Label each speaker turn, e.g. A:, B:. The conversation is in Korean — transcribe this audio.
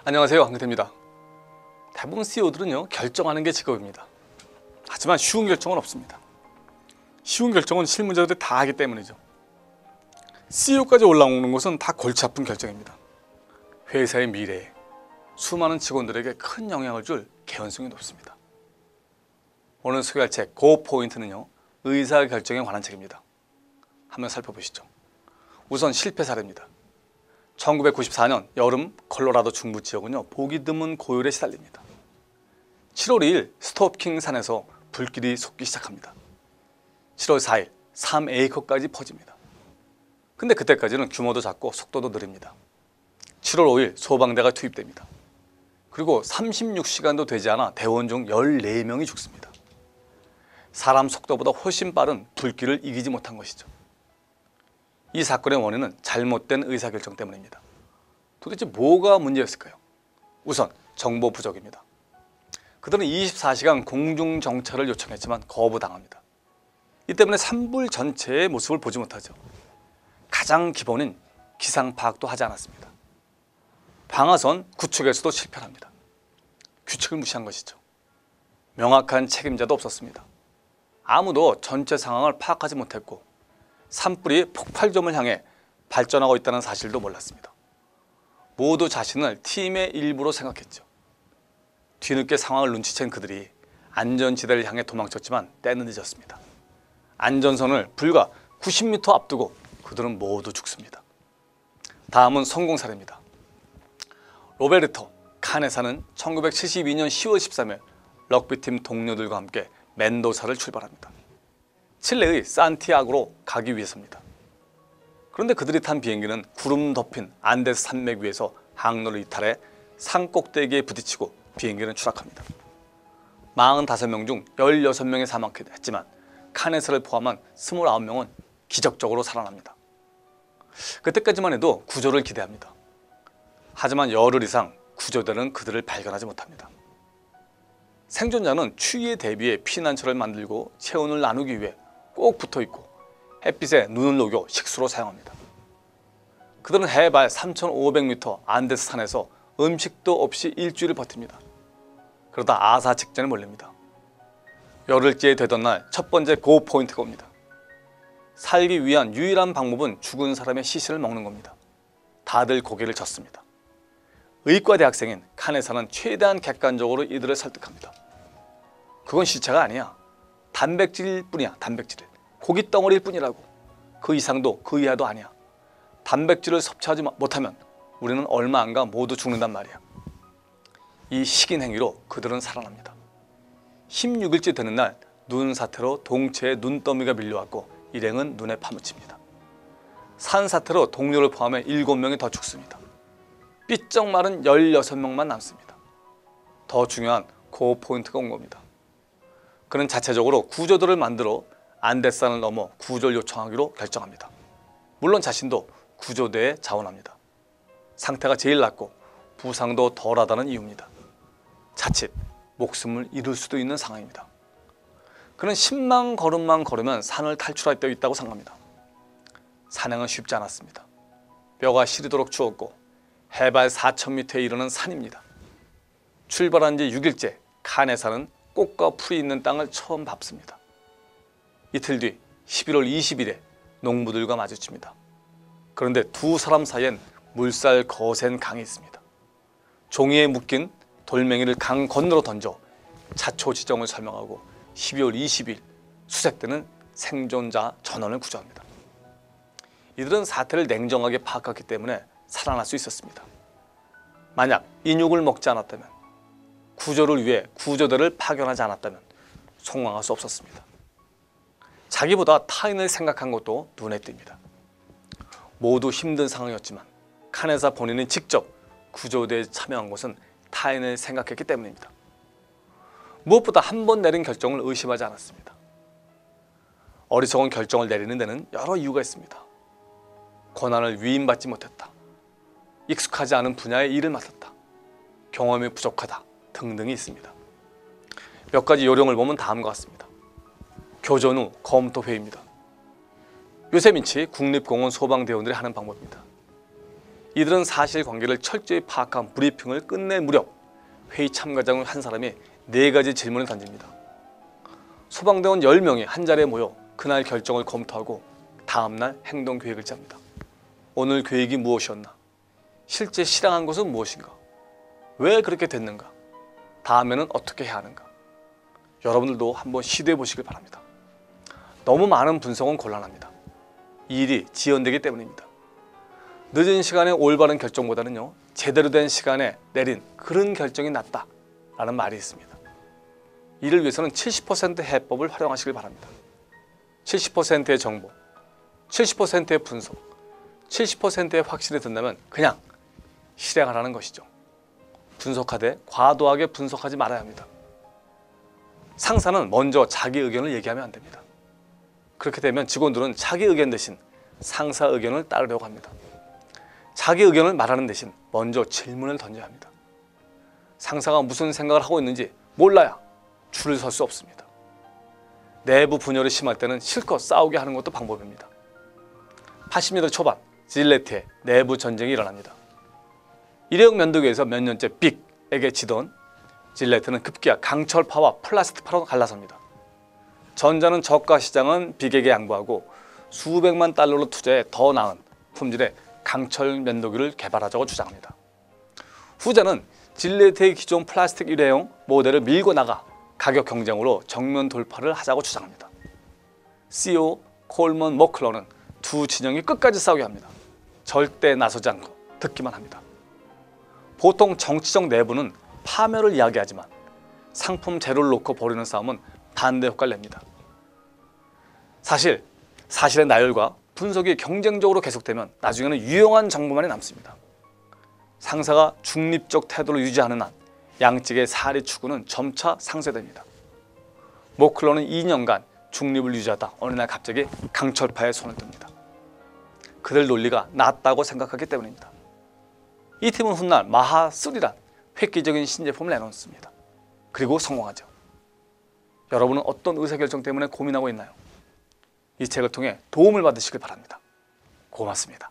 A: 안녕하세요, 황근태입니다. 대부분 CEO들은요, 결정하는 게 직업입니다. 하지만 쉬운 결정은 없습니다. 쉬운 결정은 실무자들이 다 하기 때문이죠. CEO까지 올라오는 것은 다 골치 아픈 결정입니다. 회사의 미래에 수많은 직원들에게 큰 영향을 줄 개연성이 높습니다. 오늘 소개할 책 고포인트는요, 의사결정에 관한 책입니다. 한번 살펴보시죠. 우선 실패 사례입니다. 1994년 여름 콜로라도 중부 지역은요, 보기 드문 고열에 시달립니다. 7월 2일 스톱킹 산에서 불길이 솟기 시작합니다. 7월 4일 3에이커까지 퍼집니다. 근데 그때까지는 규모도 작고 속도도 느립니다. 7월 5일 소방대가 투입됩니다. 그리고 36시간도 되지 않아 대원 중 14명이 죽습니다. 사람 속도보다 훨씬 빠른 불길을 이기지 못한 것이죠. 이 사건의 원인은 잘못된 의사결정 때문입니다. 도대체 뭐가 문제였을까요? 우선 정보 부족입니다. 그들은 24시간 공중정찰을 요청했지만 거부당합니다. 이 때문에 산불 전체의 모습을 보지 못하죠. 가장 기본인 기상 파악도 하지 않았습니다. 방화선 구축에서도 실패합니다. 규칙을 무시한 것이죠. 명확한 책임자도 없었습니다. 아무도 전체 상황을 파악하지 못했고 산불이 폭발점을 향해 발전하고 있다는 사실도 몰랐습니다. 모두 자신을 팀의 일부로 생각했죠. 뒤늦게 상황을 눈치챈 그들이 안전지대를 향해 도망쳤지만 때는 늦었습니다. 안전선을 불과 90m 앞두고 그들은 모두 죽습니다. 다음은 성공 사례입니다. 로베르토 카네사는 1972년 10월 13일 럭비팀 동료들과 함께 멘도사를 출발합니다. 칠레의 산티아고로 가기 위해서입니다. 그런데 그들이 탄 비행기는 구름 덮인 안데스 산맥 위에서 항로를 이탈해 산 꼭대기에 부딪히고 비행기는 추락합니다. 45명 중 16명이 사망했지만 카네사를 포함한 29명은 기적적으로 살아납니다. 그때까지만 해도 구조를 기대합니다. 하지만 열흘 이상 구조대는 그들을 발견하지 못합니다. 생존자는 추위에 대비해 피난처를 만들고 체온을 나누기 위해 꼭 붙어있고 햇빛에 눈을 녹여 식수로 사용합니다. 그들은 해발 3,500m 안데스 산에서 음식도 없이 일주일을 버팁니다. 그러다 아사 직전에 몰립니다. 열흘째 되던 날 첫 번째 고 포인트가 옵니다. 살기 위한 유일한 방법은 죽은 사람의 시신을 먹는 겁니다. 다들 고개를 젓습니다. 의과 대학생인 카네사는 최대한 객관적으로 이들을 설득합니다. 그건 시체가 아니야. 단백질일 뿐이야. 단백질. 고기 덩어리일 뿐이라고. 그 이상도 그 이하도 아니야. 단백질을 섭취하지 못하면 우리는 얼마 안 가 모두 죽는단 말이야. 이 식인 행위로 그들은 살아납니다. 16일째 되는 날 눈 사태로 동체에 눈더미가 밀려왔고 일행은 눈에 파묻힙니다. 산 사태로 동료를 포함해 7명이 더 죽습니다. 삐쩍 마른 16명만 남습니다. 더 중요한 고 포인트가 온 겁니다. 그는 자체적으로 구조대를 만들어 안데스산을 넘어 구조를 요청하기로 결정합니다. 물론 자신도 구조대에 자원합니다. 상태가 제일 낫고 부상도 덜하다는 이유입니다. 자칫 목숨을 잃을 수도 있는 상황입니다. 그는 10만 걸음만 걸으면 산을 탈출할 때 있다고 생각합니다. 산행은 쉽지 않았습니다. 뼈가 시리도록 추웠고 해발 4,000m에 이르는 산입니다. 출발한 지 6일째 카네사는 꽃과 풀이 있는 땅을 처음 밟습니다. 이틀 뒤 11월 20일에 농부들과 마주칩니다. 그런데 두 사람 사이엔 물살 거센 강이 있습니다. 종이에 묶인 돌멩이를 강 건너로 던져 자초 지점을 설명하고 12월 20일 수색대는 생존자 전원을 구조합니다. 이들은 사태를 냉정하게 파악했기 때문에 살아날 수 있었습니다. 만약 인육을 먹지 않았다면, 구조를 위해 구조대를 파견하지 않았다면 성공할 수 없었습니다. 자기보다 타인을 생각한 것도 눈에 띕니다. 모두 힘든 상황이었지만 카네사 본인이 직접 구조대에 참여한 것은 타인을 생각했기 때문입니다. 무엇보다 한 번 내린 결정을 의심하지 않았습니다. 어리석은 결정을 내리는 데는 여러 이유가 있습니다. 권한을 위임받지 못했다. 익숙하지 않은 분야의 일을 맡았다. 경험이 부족하다. 등등이 있습니다. 몇 가지 요령을 보면 다음과 같습니다. 교전 후 검토 회의입니다. 요새민치 국립공원 소방대원들이 하는 방법입니다. 이들은 사실관계를 철저히 파악한 브리핑을 끝낼 무렵 회의 참가자 중 한 사람이 4가지 질문을 던집니다. 소방대원 10명이 한자리에 모여 그날 결정을 검토하고 다음날 행동 계획을 짭니다. 오늘 계획이 무엇이었나? 실제 실행한 것은 무엇인가? 왜 그렇게 됐는가? 다음에는 어떻게 해야 하는가? 여러분들도 한번 시도해 보시길 바랍니다. 너무 많은 분석은 곤란합니다. 이 일이 지연되기 때문입니다. 늦은 시간에 올바른 결정보다는요, 제대로 된 시간에 내린 그런 결정이 낫다 라는 말이 있습니다. 이를 위해서는 70% 해법을 활용하시길 바랍니다. 70%의 정보, 70%의 분석, 70%의 확신이 든다면 그냥 실행하라는 것이죠. 분석하되 과도하게 분석하지 말아야 합니다. 상사는 먼저 자기 의견을 얘기하면 안 됩니다. 그렇게 되면 직원들은 자기 의견 대신 상사 의견을 따르려고 합니다. 자기 의견을 말하는 대신 먼저 질문을 던져야 합니다. 상사가 무슨 생각을 하고 있는지 몰라야 줄을 설 수 없습니다. 내부 분열이 심할 때는 실컷 싸우게 하는 것도 방법입니다. 80년대 초반 질레트의 내부 전쟁이 일어납니다. 일회용 면도기에서 몇 년째 빅에게 지던 질레트는 급기야 강철파와 플라스틱파로 갈라섭니다. 전자는 저가 시장은 빅에게 양보하고 수백만 달러로 투자해 더 나은 품질의 강철 면도기를 개발하자고 주장합니다. 후자는 질레트의 기존 플라스틱 일회용 모델을 밀고 나가 가격 경쟁으로 정면 돌파를 하자고 주장합니다. CEO 콜먼 머클러는 두 진영이 끝까지 싸우게 합니다. 절대 나서지 않고 듣기만 합니다. 보통 정치적 내부는 파멸을 이야기하지만 상품 재료를 놓고 벌이는 싸움은 반대 효과를 냅니다. 사실의 나열과 분석이 경쟁적으로 계속되면 나중에는 유용한 정보만이 남습니다. 상사가 중립적 태도를 유지하는 한 양측의 사리 추구는 점차 상쇄됩니다. 모클러는 2년간 중립을 유지하다 어느 날 갑자기 강철파에 손을 듭니다. 그들 논리가 낫다고 생각하기 때문입니다. 이 팀은 훗날 마하3란 획기적인 신제품을 내놓습니다. 그리고 성공하죠. 여러분은 어떤 의사결정 때문에 고민하고 있나요? 이 책을 통해 도움을 받으시길 바랍니다. 고맙습니다.